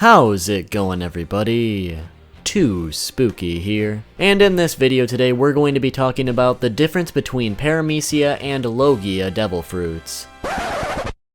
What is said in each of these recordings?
How's it going, everybody? Too Spooky here. And in this video today, we're going to be talking about the difference between Paramecia and Logia devil fruits.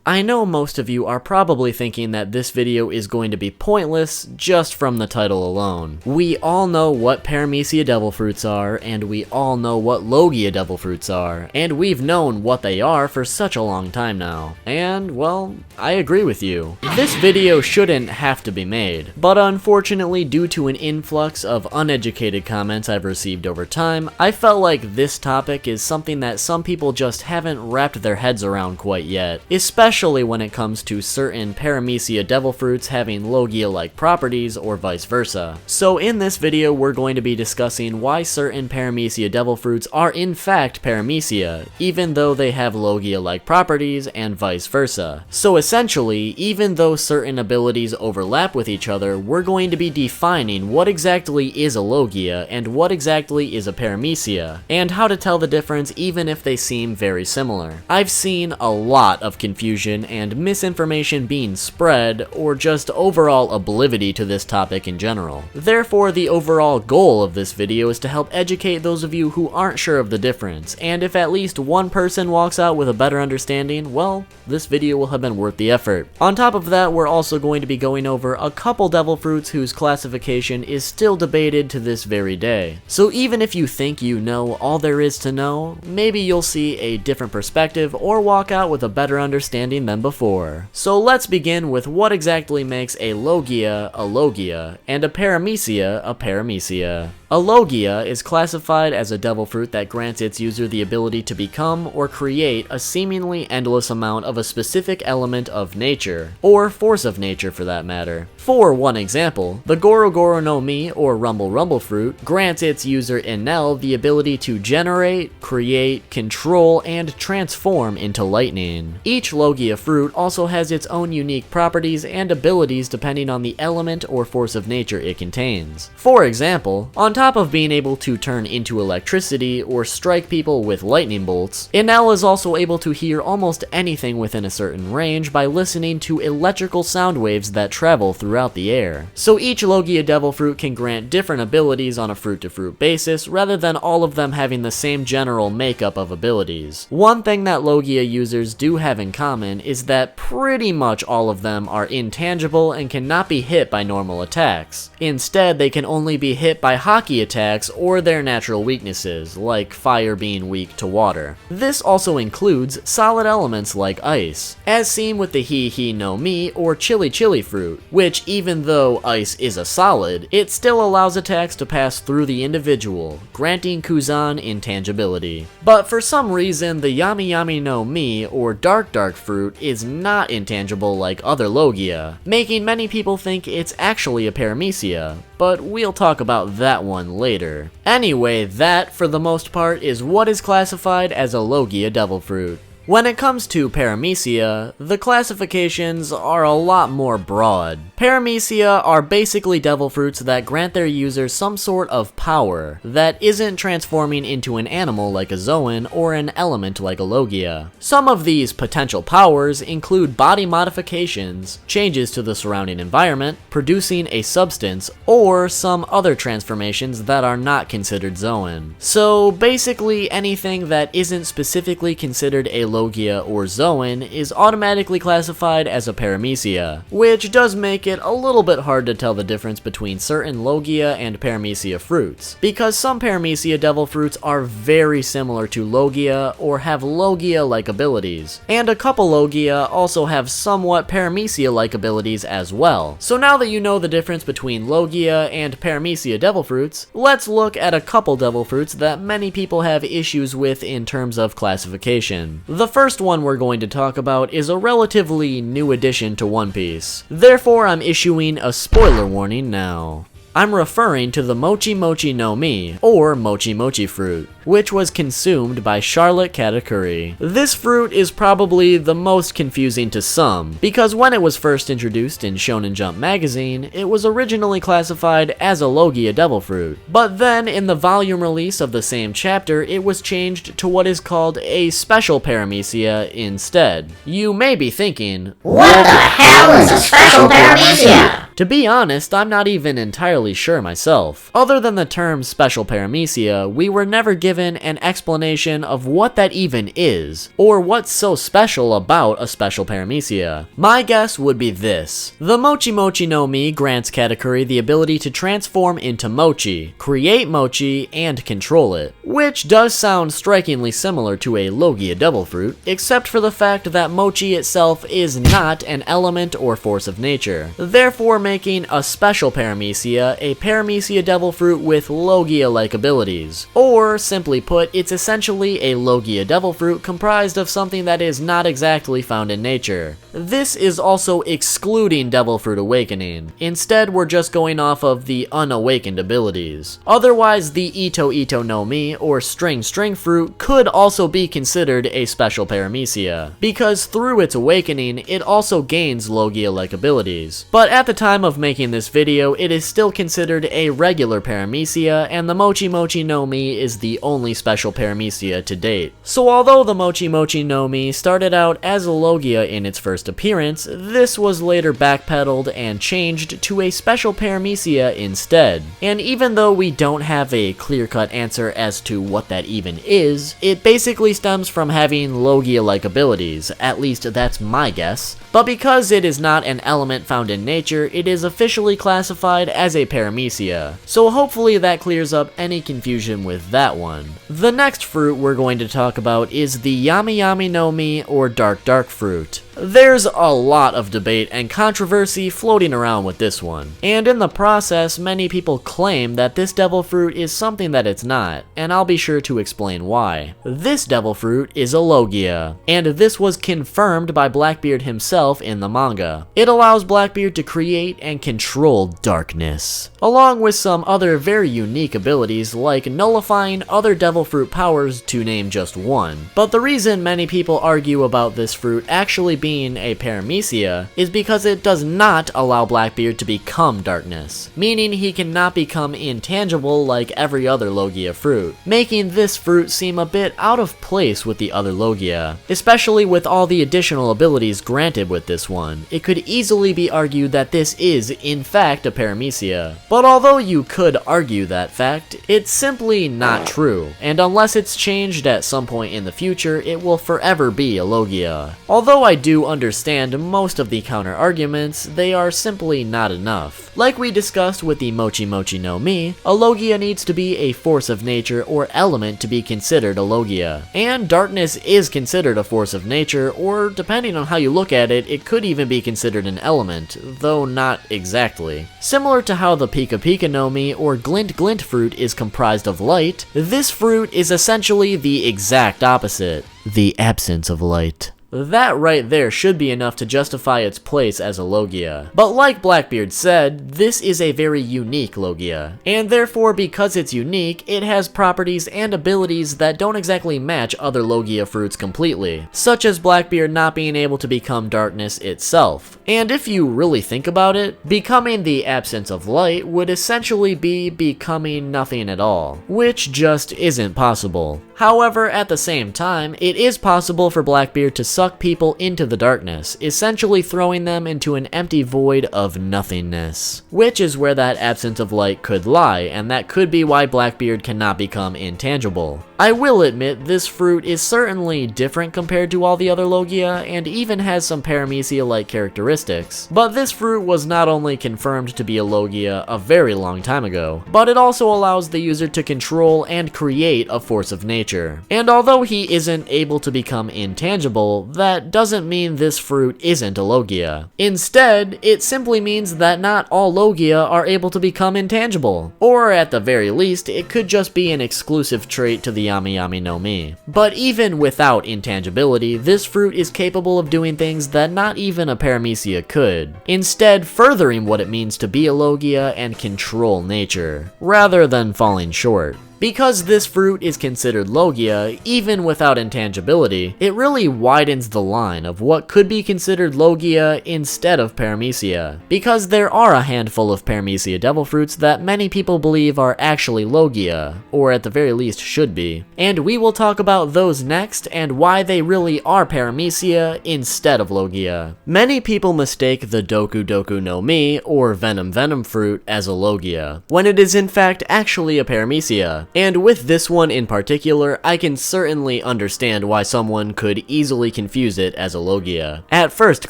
I know most of you are probably thinking that this video is going to be pointless just from the title alone. We all know what Paramecia devil fruits are, and we all know what Logia devil fruits are, and we've known what they are for such a long time now. And, well, I agree with you. This video shouldn't have to be made, but unfortunately, due to an influx of uneducated comments I've received over time, I felt like this topic is something that some people just haven't wrapped their heads around quite yet, especially when it comes to certain Paramecia devil fruits having Logia-like properties or vice versa. So in this video, we're going to be discussing why certain Paramecia devil fruits are in fact Paramecia, even though they have Logia-like properties and vice versa. So essentially, even though certain abilities overlap with each other, we're going to be defining what exactly is a Logia and what exactly is a Paramecia, and how to tell the difference even if they seem very similar. I've seen a lot of confusion and misinformation being spread, or just overall oblivion to this topic in general. Therefore, the overall goal of this video is to help educate those of you who aren't sure of the difference, and if at least one person walks out with a better understanding, well, this video will have been worth the effort. On top of that, we're also going to be going over a couple devil fruits whose classification is still debated to this very day. So even if you think you know all there is to know, maybe you'll see a different perspective or walk out with a better understanding than before. So let's begin with what exactly makes a Logia and a Paramecia a Paramecia. A Logia is classified as a devil fruit that grants its user the ability to become or create a seemingly endless amount of a specific element of nature, or force of nature for that matter. For one example, the Goro Goro no Mi or Rumble Rumble fruit grants its user Enel the ability to generate, create, control, and transform into lightning. Each Logia fruit also has its own unique properties and abilities depending on the element or force of nature it contains. For example, on top of being able to turn into electricity or strike people with lightning bolts, Enel is also able to hear almost anything within a certain range by listening to electrical sound waves that travel throughout the air. So each Logia devil fruit can grant different abilities on a fruit-to-fruit basis rather than all of them having the same general makeup of abilities. One thing that Logia users do have in common is that pretty much all of them are intangible and cannot be hit by normal attacks. Instead, they can only be hit by hockey attacks or their natural weaknesses, like fire being weak to water. This also includes solid elements like ice, as seen with the Hi no Mi or Chili Chili fruit, which even though ice is a solid, it still allows attacks to pass through the individual, granting Kuzan intangibility. But for some reason, the Yami no Mi or Dark fruit is not intangible like other Logia, making many people think it's actually a Paramecia, but we'll talk about that one later. Anyway, that, for the most part, is what is classified as a Logia devil fruit. When it comes to Paramecia, the classifications are a lot more broad. Paramecia are basically devil fruits that grant their users some sort of power that isn't transforming into an animal like a Zoan or an element like a Logia. Some of these potential powers include body modifications, changes to the surrounding environment, producing a substance, or some other transformations that are not considered Zoan. So basically anything that isn't specifically considered a Logia or Zoan is automatically classified as a Paramecia, which does make it a little bit hard to tell the difference between certain Logia and Paramecia fruits, because some Paramecia devil fruits are very similar to Logia or have Logia-like abilities, and a couple Logia also have somewhat Paramecia-like abilities as well. So now that you know the difference between Logia and Paramecia devil fruits, let's look at a couple devil fruits that many people have issues with in terms of classification. The first one we're going to talk about is a relatively new addition to One Piece. Therefore, I'm issuing a spoiler warning now. I'm referring to the Mochi no Mi, or Mochi fruit, which was consumed by Charlotte Katakuri. This fruit is probably the most confusing to some, because when it was first introduced in Shonen Jump magazine, it was originally classified as a Logia devil fruit, but then in the volume release of the same chapter, it was changed to what is called a special Paramecia instead. You may be thinking, what the hell is a special Paramecia? To be honest, I'm not even entirely sure myself. Other than the term special paramecia, we were never given an explanation of what that even is, or what's so special about a special paramecia. My guess would be this. The Mochi no Mi grants Katakuri the ability to transform into Mochi, create Mochi, and control it, which does sound strikingly similar to a Logia devil fruit, except for the fact that Mochi itself is not an element or force of nature, therefore making a special paramecia a paramecia devil fruit with Logia-like abilities. Or, simply put, it's essentially a Logia devil fruit comprised of something that is not exactly found in nature. This is also excluding Devil Fruit Awakening. Instead, we're just going off of the unawakened abilities. Otherwise, the Ito no Mi, or String Fruit, could also be considered a special paramecia, because through its awakening, it also gains Logia-like abilities. But at the time of making this video, it is still considered a regular paramecia, and the Mochi no Mi is the only special paramecia to date. So although the Mochi no Mi started out as a Logia in its first appearance, this was later backpedaled and changed to a special paramecia instead. And even though we don't have a clear-cut answer as to what that even is, it basically stems from having Logia-like abilities, at least that's my guess. But because it is not an element found in nature, it is officially classified as a paramecia. So hopefully that clears up any confusion with that one. The next fruit we're going to talk about is the Yami no Mi, or Dark fruit. There's a lot of debate and controversy floating around with this one, and in the process, many people claim that this devil fruit is something that it's not, and I'll be sure to explain why. This devil fruit is a Logia, and this was confirmed by Blackbeard himself in the manga. It allows Blackbeard to create and control darkness, along with some other very unique abilities like nullifying other devil fruit powers, to name just one. But the reason many people argue about this fruit actually being a paramecia is because it does not allow Blackbeard to become darkness, meaning he cannot become intangible like every other Logia fruit, making this fruit seem a bit out of place with the other Logia, especially with all the additional abilities granted with this one. It could easily be argued that this is, in fact, a paramecia. But although you could argue that fact, it's simply not true, and unless it's changed at some point in the future, it will forever be a Logia. Although I do understand most of the counter arguments, they are simply not enough. Like we discussed with the Mochi no Mi, a Logia needs to be a force of nature or element to be considered a Logia. And darkness is considered a force of nature, or depending on how you look at it, it could even be considered an element, though not exactly. Similar to how the Pika no Mi or Glint fruit is comprised of light, this fruit is essentially the exact opposite: the absence of light. That right there should be enough to justify its place as a Logia. But like Blackbeard said, this is a very unique Logia, and therefore because it's unique, it has properties and abilities that don't exactly match other Logia fruits completely, such as Blackbeard not being able to become darkness itself. And if you really think about it, becoming the absence of light would essentially be becoming nothing at all, which just isn't possible. However, at the same time, it is possible for Blackbeard to suck people into the darkness, essentially throwing them into an empty void of nothingness, which is where that absence of light could lie, and that could be why Blackbeard cannot become intangible. I will admit this fruit is certainly different compared to all the other Logia, and even has some paramecia-like characteristics, but this fruit was not only confirmed to be a Logia a very long time ago, but it also allows the user to control and create a force of nature. And although he isn't able to become intangible, that doesn't mean this fruit isn't a Logia. Instead, it simply means that not all Logia are able to become intangible, or at the very least, it could just be an exclusive trait to the Yami no Mi. But even without intangibility, this fruit is capable of doing things that not even a paramecia could, instead furthering what it means to be a Logia and control nature, rather than falling short. Because this fruit is considered Logia, even without intangibility, it really widens the line of what could be considered Logia instead of Paramecia. Because there are a handful of Paramecia devil fruits that many people believe are actually Logia, or at the very least should be. And we will talk about those next and why they really are Paramecia instead of Logia. Many people mistake the Doku no Mi or Venom Venom fruit as a Logia, when it is in fact actually a Paramecia. And with this one in particular, I can certainly understand why someone could easily confuse it as a Logia. At first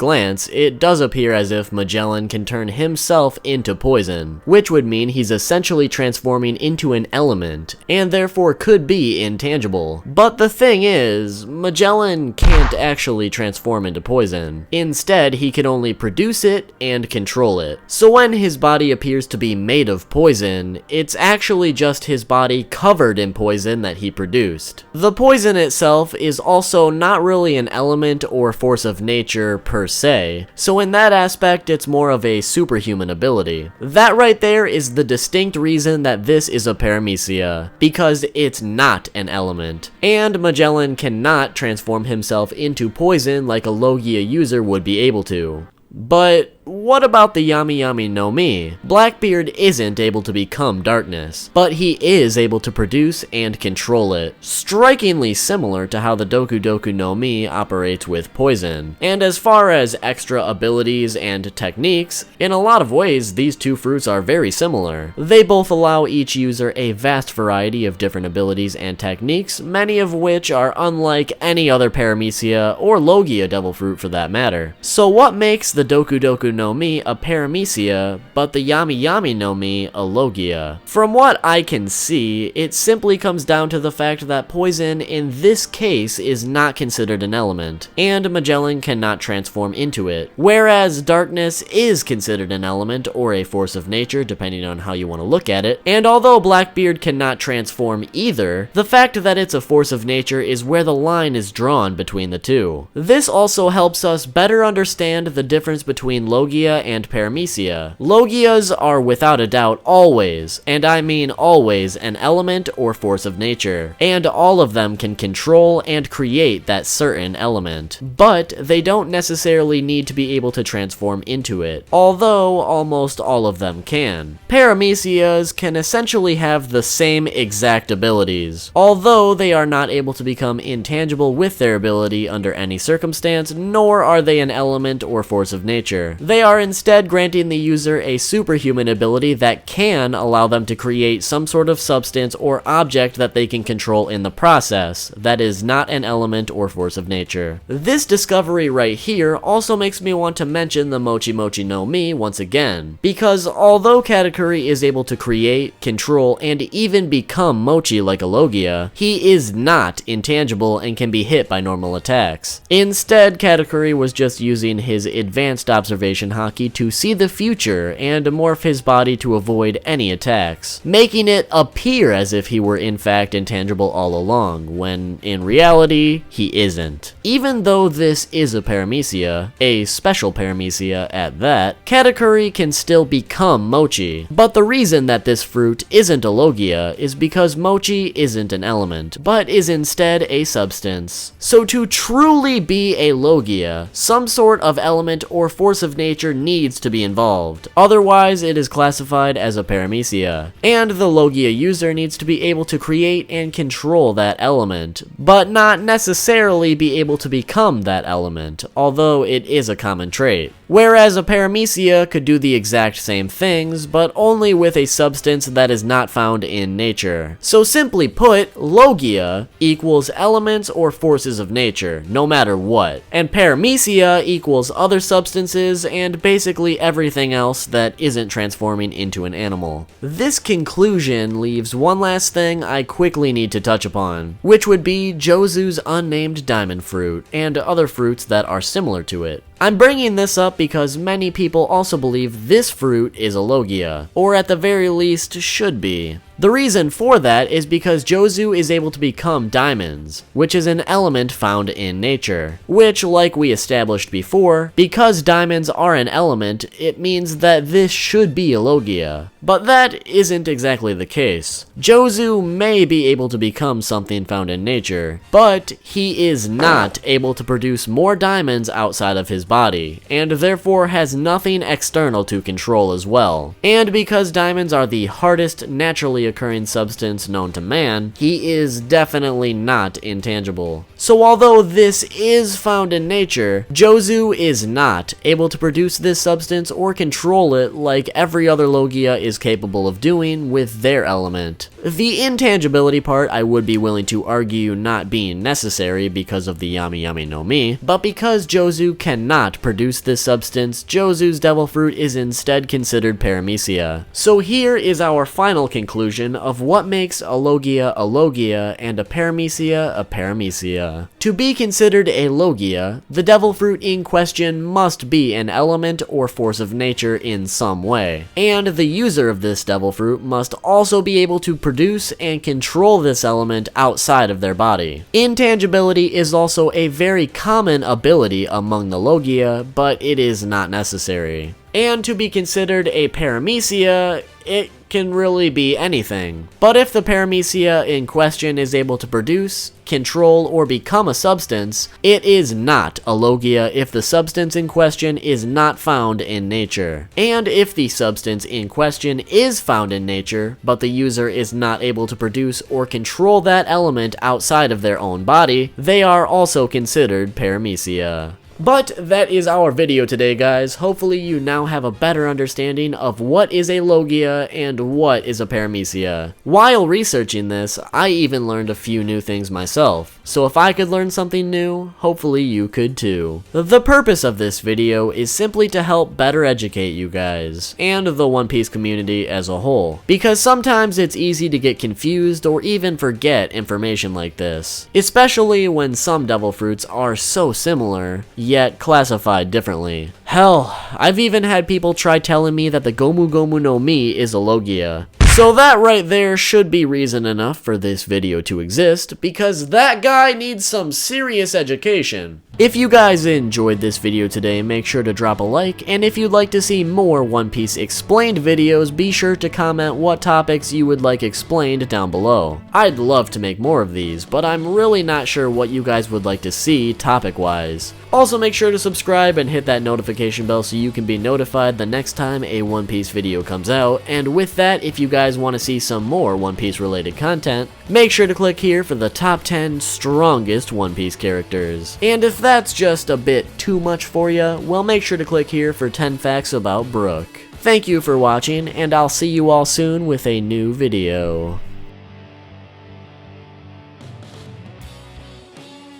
glance, it does appear as if Magellan can turn himself into poison, which would mean he's essentially transforming into an element, and therefore could be intangible. But the thing is, Magellan can't actually transform into poison. Instead, he can only produce it and control it. So when his body appears to be made of poison, it's actually just his body covered in poison that he produced. The poison itself is also not really an element or force of nature per se, so in that aspect it's more of a superhuman ability. That right there is the distinct reason that this is a Paramecia, because it's not an element, and Magellan cannot transform himself into poison like a Logia user would be able to. But what about the Yami no Mi? Blackbeard isn't able to become darkness, but he is able to produce and control it, strikingly similar to how the Doku no Mi operates with poison. And as far as extra abilities and techniques, in a lot of ways these two fruits are very similar. They both allow each user a vast variety of different abilities and techniques, many of which are unlike any other Paramecia or Logia devil fruit for that matter. So what makes the Doku no Mi a Paramecia, but the Yami no Mi a Logia? From what I can see, it simply comes down to the fact that poison in this case is not considered an element, and Magellan cannot transform into it, whereas darkness is considered an element or a force of nature depending on how you want to look at it, and although Blackbeard cannot transform either, the fact that it's a force of nature is where the line is drawn between the two. This also helps us better understand the difference between Logia and Paramecia. Logias are without a doubt always, and I mean always, an element or force of nature, and all of them can control and create that certain element, but they don't necessarily need to be able to transform into it, although almost all of them can. Paramecias can essentially have the same exact abilities, although they are not able to become intangible with their ability under any circumstance, nor are they an element or force of nature. They are instead granting the user a superhuman ability that can allow them to create some sort of substance or object that they can control in the process, that is not an element or force of nature. This discovery right here also makes me want to mention the Mochi no Mi once again, because although Katakuri is able to create, control, and even become Mochi like a Logia, he is not intangible and can be hit by normal attacks. Instead, Katakuri was just using his advanced observation haki to see the future and morph his body to avoid any attacks, making it appear as if he were in fact intangible all along, when in reality, he isn't. Even though this is a Paramecia, a special Paramecia at that, Katakuri can still become Mochi, but the reason that this fruit isn't a Logia is because Mochi isn't an element, but is instead a substance. So to truly be a Logia, some sort of element or force of nature needs to be involved, otherwise it is classified as a Paramecia, and the Logia user needs to be able to create and control that element, but not necessarily be able to become that element, although it is a common trait. Whereas a Paramecia could do the exact same things, but only with a substance that is not found in nature. So simply put, Logia equals elements or forces of nature, no matter what, and Paramecia equals other substances and basically everything else that isn't transforming into an animal. This conclusion leaves one last thing I quickly need to touch upon, which would be Jozu's unnamed diamond fruit, and other fruits that are similar to it. I'm bringing this up because many people also believe this fruit is a Logia, or at the very least should be. The reason for that is because Jozu is able to become diamonds, which is an element found in nature, which, like we established before, because diamonds are an element, it means that this should be a Logia. But that isn't exactly the case. Jozu may be able to become something found in nature, but he is not able to produce more diamonds outside of his body, and therefore has nothing external to control as well. And because diamonds are the hardest naturally occurring substance known to man, he is definitely not intangible. So although this is found in nature, Jozu is not able to produce this substance or control it like every other Logia is capable of doing with their element. The intangibility part I would be willing to argue not being necessary because of the Yami Minami, but because Jozu cannot produce this substance, Jozu's devil fruit is instead considered Paramecia. So here is our final conclusion of what makes a Logia and a Paramecia. To be considered a Logia, the devil fruit in question must be an element or force of nature in some way, and the user of this devil fruit must also be able to produce and control this element outside of their body. Intangibility is also a very common ability among the Logia, but it is not necessary. And to be considered a Paramecia, it can really be anything. But if the Paramecia in question is able to produce, control, or become a substance, it is not a Logia if the substance in question is not found in nature. And if the substance in question is found in nature, but the user is not able to produce or control that element outside of their own body, they are also considered Paramecia. But that is our video today, guys. Hopefully you now have a better understanding of what is a Logia and what is a Paramecia. While researching this, I even learned a few new things myself. So if I could learn something new, hopefully you could too. The purpose of this video is simply to help better educate you guys, and the One Piece community as a whole. Because sometimes it's easy to get confused or even forget information like this. Especially when some devil fruits are so similar, yet classified differently. Hell, I've even had people try telling me that the Gomu Gomu no Mi is a Logia. So that right there should be reason enough for this video to exist, because that guy needs some serious education. If you guys enjoyed this video today, make sure to drop a like, and if you'd like to see more One Piece explained videos, be sure to comment what topics you would like explained down below. I'd love to make more of these, but I'm really not sure what you guys would like to see topic-wise. Also make sure to subscribe and hit that notification bell so you can be notified the next time a One Piece video comes out, and with that, if you guys want to see some more One Piece related content, make sure to click here for the top 10 strongest One Piece characters. And if that's just a bit too much for you, well, make sure to click here for 10 facts about Brook. Thank you for watching, and I'll see you all soon with a new video.